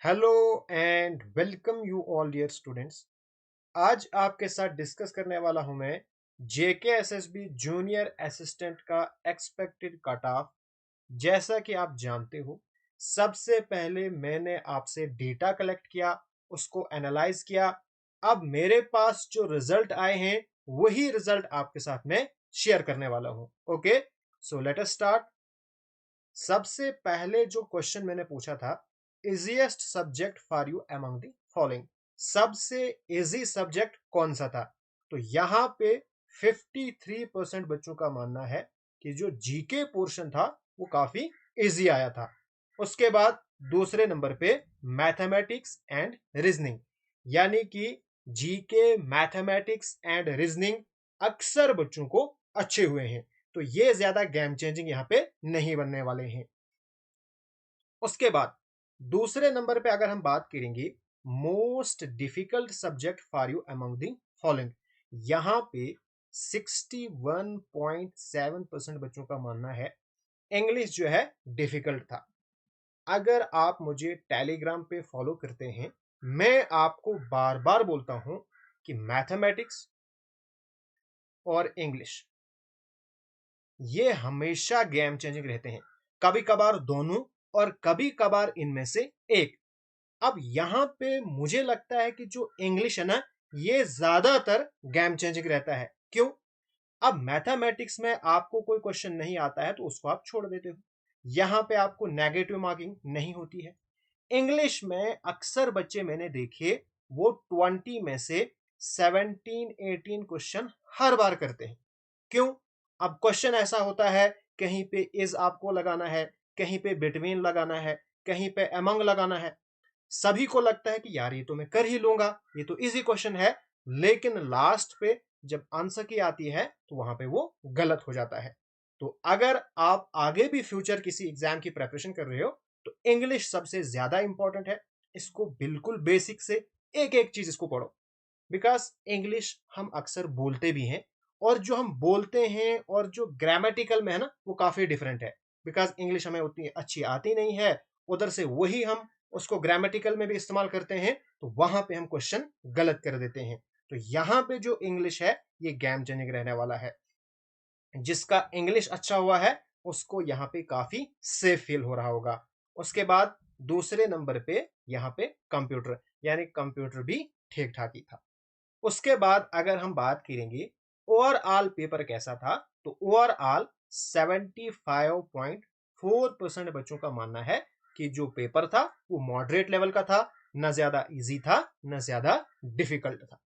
Hello and welcome you all dear students. आज आपके साथ डिस्कस करने वाला हूं मैं जेके एसएसबी जूनियर असिस्टेंट का एक्सपेक्टेड कट ऑफ। जैसा कि आप जानते हो, सबसे पहले मैंने आपसे डेटा कलेक्ट किया, उसको एनालाइज किया। अब मेरे पास जो रिजल्ट आए हैं वही रिजल्ट आपके साथ में शेयर करने वाला हूं। Okay, so let us start. सबसे पहले जो क्वेश्चन मैंने पूछा था, easiest subject for you among the following, सबसे इजी सब्जेक्ट कौन सा था? तो यहां पे 53% बच्चों का मानना है कि जो जीके पोर्शन था वो काफी इजी आया था। उसके बाद दूसरे नंबर पे मैथमेटिक्स एंड रीजनिंग, यानी कि जीके, मैथमेटिक्स एंड रीजनिंग अक्सर बच्चों को अच्छे हुए हैं, तो ये ज्यादा गेम चेंजिंग यहाँ पे नहीं बनने वाले हैं। उसके बाद दूसरे नंबर पे अगर हम बात करेंगे, most difficult subject for you among the following, यहां पे 61.7% बच्चों का मानना है इंग्लिश जो है डिफिकल्ट था। अगर आप मुझे टेलीग्राम पे फॉलो करते हैं, मैं आपको बार बार बोलता हूं कि मैथमेटिक्स और इंग्लिश ये हमेशा गेम चेंजिंग रहते हैं, कभी कभार दोनों और कभी कभार इनमें से एक। अब यहां पे मुझे लगता है कि जो इंग्लिश है ना, ये ज्यादातर गेम चेंजिंग रहता है। क्यों? अब मैथमेटिक्स में आपको कोई क्वेश्चन नहीं आता है तो उसको आप छोड़ देते हो, यहां पे आपको नेगेटिव मार्किंग नहीं होती है। इंग्लिश में अक्सर बच्चे मैंने देखे, वो 20 में से 17-18 क्वेश्चन हर बार करते हैं। क्यों? अब क्वेश्चन ऐसा होता है, कहीं पे इज आपको लगाना है, कहीं पे बिटवीन लगाना है, कहीं पे अमंग लगाना है। सभी को लगता है कि यार ये तो मैं कर ही लूंगा, ये तो इजी क्वेश्चन है, लेकिन लास्ट पे जब आंसर की आती है तो वहां पे वो गलत हो जाता है। तो अगर आप आगे भी फ्यूचर किसी एग्जाम की प्रिपरेशन कर रहे हो तो इंग्लिश सबसे ज्यादा इंपॉर्टेंट है। इसको बिल्कुल बेसिक से एक एक चीज इसको पढ़ो, बिकॉज इंग्लिश हम अक्सर बोलते भी हैं, और जो हम बोलते हैं और जो ग्रामेटिकल में है ना वो काफी डिफरेंट है। बिकॉज इंग्लिश हमें उतनी अच्छी आती नहीं है, उधर से वही हम उसको ग्रामेटिकल में भी इस्तेमाल करते हैं, तो वहां पे हम क्वेश्चन गलत कर देते हैं। तो यहाँ पे जो इंग्लिश है ये गेम चेंजिंग रहने वाला है। जिसका इंग्लिश अच्छा हुआ है उसको यहाँ पे काफी सेफ फील हो रहा होगा। उसके बाद दूसरे नंबर पे यहाँ पे कंप्यूटर, यानी कंप्यूटर भी ठीक ठाक ही था। उसके बाद अगर हम बात करेंगे ओवरऑल पेपर कैसा था, तो ओवरऑल 75.4% बच्चों का मानना है कि जो पेपर था वो मॉडरेट लेवल का था, न ज्यादा इजी था न ज्यादा डिफिकल्ट था।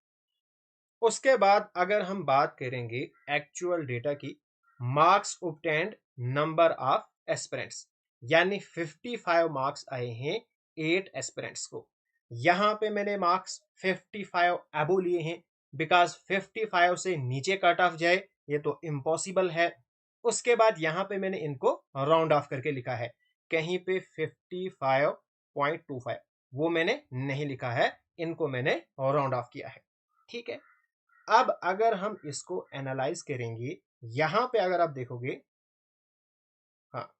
उसके बाद अगर हम बात करेंगे एक्चुअल डेटा की, marks obtained, number of aspirants, यानी 55 मार्क्स आए हैं 8 एस्पिरेंट्स को। यहां पे मैंने मार्क्स 55 अबो लिए हैं, बिकॉज 55 से नीचे कट ऑफ जाए ये तो इम्पॉसिबल है। उसके बाद यहां पे मैंने इनको राउंड ऑफ करके लिखा है, कहीं पे 55.25 वो मैंने नहीं लिखा है, इनको मैंने राउंड ऑफ किया है। ठीक है। अब अगर हम इसको एनालाइज करेंगे, यहां पे अगर आप देखोगे, हाँ,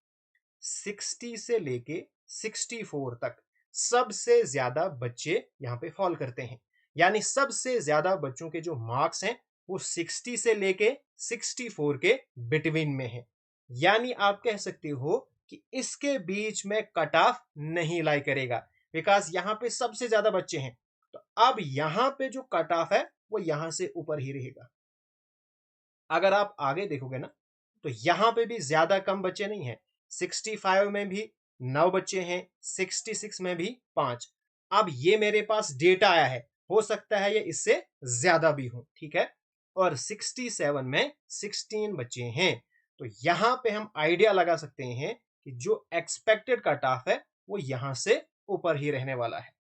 60 से लेके 64 तक सबसे ज्यादा बच्चे यहां पे फॉल करते हैं। यानी सबसे ज्यादा बच्चों के जो मार्क्स हैं वो 60 से लेके 64 के बिटवीन में है। यानी आप कह सकते हो कि इसके बीच में कट ऑफ नहीं लाई करेगा, बिकॉज यहां पे सबसे ज्यादा बच्चे हैं। तो अब यहां पे जो कट ऑफ है वो यहां से ऊपर ही रहेगा। अगर आप आगे देखोगे ना, तो यहां पे भी ज्यादा कम बच्चे नहीं है, 65 में भी 9 बच्चे हैं, 66 में भी 5। अब ये मेरे पास डेटा आया है, हो सकता है ये इससे ज्यादा भी हो, ठीक है। और 67 में 16 बच्चे हैं। तो यहां पे हम आइडिया लगा सकते हैं कि जो एक्सपेक्टेड कट ऑफ है वो यहां से ऊपर ही रहने वाला है।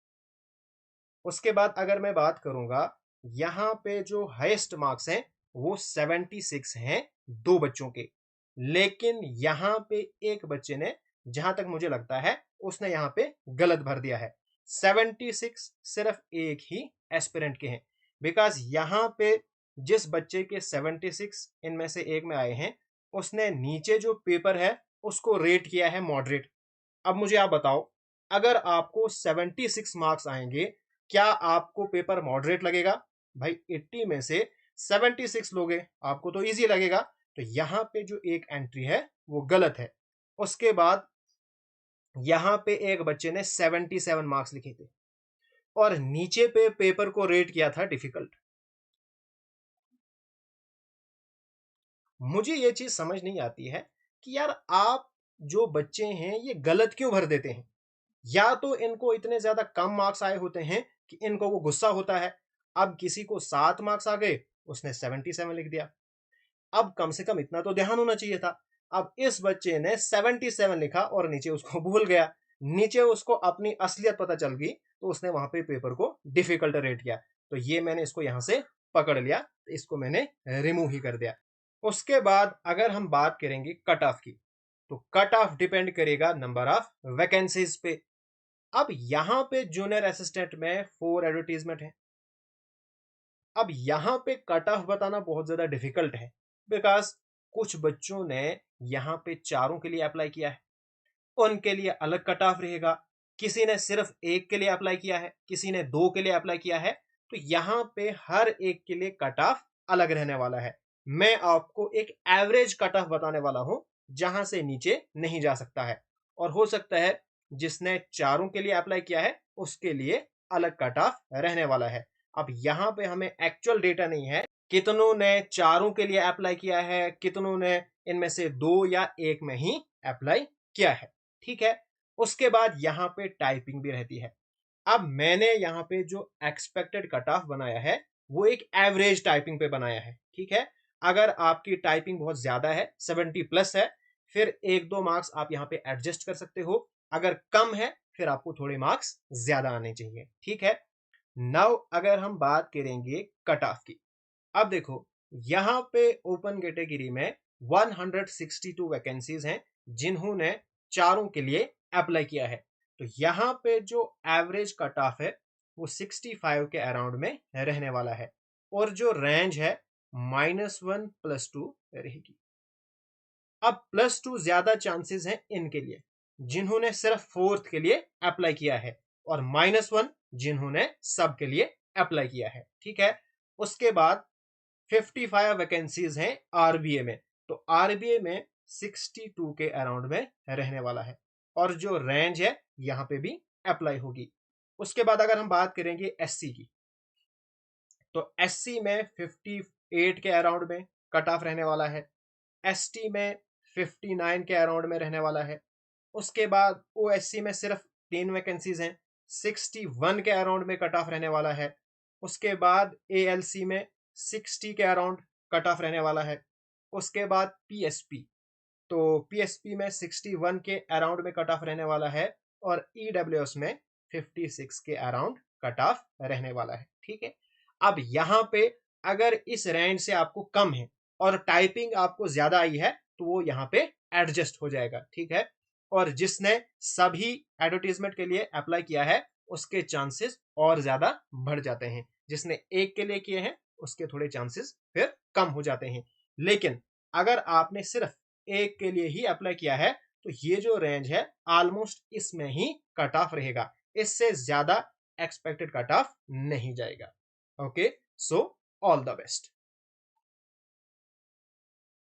उसके बाद अगर मैं बात करूंगा, यहां पे जो हाईएस्ट मार्क्स हैं वो 76 हैं दो बच्चों के। लेकिन यहां पे एक बच्चे ने, जहां तक मुझे लगता है, उसने यहां पे गलत भर दिया है। 76 सिर्फ एक ही एस्पिरेंट के हैं, बिकॉज यहां पे जिस बच्चे के 76 इनमें से एक में आए हैं, उसने नीचे जो पेपर है उसको रेट किया है मॉडरेट। अब मुझे आप बताओ, अगर आपको 76 मार्क्स आएंगे, क्या आपको पेपर मॉडरेट लगेगा? भाई 80 में से 76 लोगे, आपको तो इजी लगेगा। तो यहां पे जो एक एंट्री है वो गलत है। उसके बाद यहां पे एक बच्चे ने 77 मार्क्स लिखे थे और नीचे पे पेपर को रेट किया था डिफिकल्ट। मुझे ये चीज समझ नहीं आती है कि यार आप जो बच्चे हैं ये गलत क्यों भर देते हैं। या तो इनको इतने ज्यादा कम मार्क्स आए होते हैं कि इनको वो गुस्सा होता है। अब किसी को 7 मार्क्स आ गए, उसने 77 लिख दिया। अब कम से कम इतना तो ध्यान होना चाहिए था। अब इस बच्चे ने 77 लिखा और नीचे उसको भूल गया। नीचे उसको अपनी असलियत पता चल गई, तो उसने वहां पे पेपर को डिफिकल्ट रेट किया। तो ये मैंने इसको यहां से पकड़ लिया, तो इसको मैंने रिमूव ही कर दिया। उसके बाद अगर हम बात करेंगे कट ऑफ की, तो कट ऑफ डिपेंड करेगा नंबर ऑफ वैकेंसीज पे। अब यहां पे जूनियर असिस्टेंट में 4 एडवर्टीजमेंट है। अब यहां पे कट ऑफ बताना बहुत ज्यादा डिफिकल्ट है, बिकॉज कुछ बच्चों ने यहां पे चारों के लिए अप्लाई किया है, उनके लिए अलग कट ऑफ रहेगा। किसी ने सिर्फ एक के लिए अप्लाई किया है, किसी ने 2 के लिए अप्लाई किया है। तो यहां पे हर एक के लिए कट ऑफ अलग रहने वाला है। मैं आपको एक एवरेज कट ऑफ बताने वाला हूं, जहां से नीचे नहीं जा सकता है। और हो सकता है जिसने चारों के लिए अप्लाई किया है उसके लिए अलग कट ऑफ रहने वाला है। अब यहां पे हमें एक्चुअल डेटा नहीं है कितनों ने चारों के लिए अप्लाई किया है, कितनों ने इनमें से 2 या 1 में ही अप्लाई किया है। ठीक है। उसके बाद यहां पे टाइपिंग भी रहती है। अब मैंने यहां पे जो एक्सपेक्टेड कट ऑफ बनाया है वो एक एवरेज टाइपिंग पे बनाया है। ठीक है। अगर आपकी टाइपिंग बहुत ज्यादा है, 70 प्लस है, फिर 1-2 मार्क्स आप यहां पे एडजस्ट कर सकते हो। अगर कम है फिर आपको थोड़े मार्क्स ज्यादा आने चाहिए। ठीक है। नाउ अगर हम बात करेंगे कट ऑफ की, अब देखो यहां पे ओपन कैटेगरी में 162 वैकेंसीज हैं जिन्होंने चारों के लिए अप्लाई किया है। तो यहां पे जो एवरेज कट ऑफ है वो 65 के अराउंड में रहने वाला है। और जो रेंज है -1 +2 रहेगी। अब +2 ज्यादा चांसेस हैं इनके लिए जिन्होंने सिर्फ 4th के लिए अप्लाई किया है, और -1 जिन्होंने सब के लिए अप्लाई किया है। ठीक है। उसके बाद 55 वैकेंसीज हैं आरबीए में। तो आरबीए में 62 के अराउंड में रहने वाला है, और जो रेंज है यहां पे भी अप्लाई होगी। उसके बाद अगर हम बात करेंगे एससी की, तो एससी में 58 के अराउंड में कट ऑफ रहने वाला है। एसटी में 59 के अराउंड में रहने वाला है। उसके बाद ओएससी में सिर्फ 3 वैकेंसीज हैं, 61 के अराउंड में कट ऑफ रहने वाला है। उसके बाद एएलसी में 60 के अराउंड कट ऑफ रहने वाला है। उसके बाद पीएसपी, तो पीएसपी में 61 के अराउंड में कट ऑफ रहने वाला है, और ईडब्ल्यूएस में 56 के अराउंड कट ऑफ रहने वाला है। ठीक है। अब यहां पे अगर इस रेंज से आपको कम है और टाइपिंग आपको ज्यादा आई है, तो वो यहाँ पे एडजस्ट हो जाएगा। ठीक है। और जिसने सभी एडवर्टीजमेंट के लिए अप्लाई किया है उसके चांसेस और ज्यादा बढ़ जाते हैं, जिसने एक के लिए किए हैं उसके थोड़े चांसेस फिर कम हो जाते हैं। लेकिन अगर आपने सिर्फ एक के लिए ही अप्लाई किया है, तो ये जो रेंज है ऑलमोस्ट इसमें ही कट ऑफ रहेगा, इससे ज्यादा एक्सपेक्टेड कट ऑफ नहीं जाएगा। Okay, so all the best.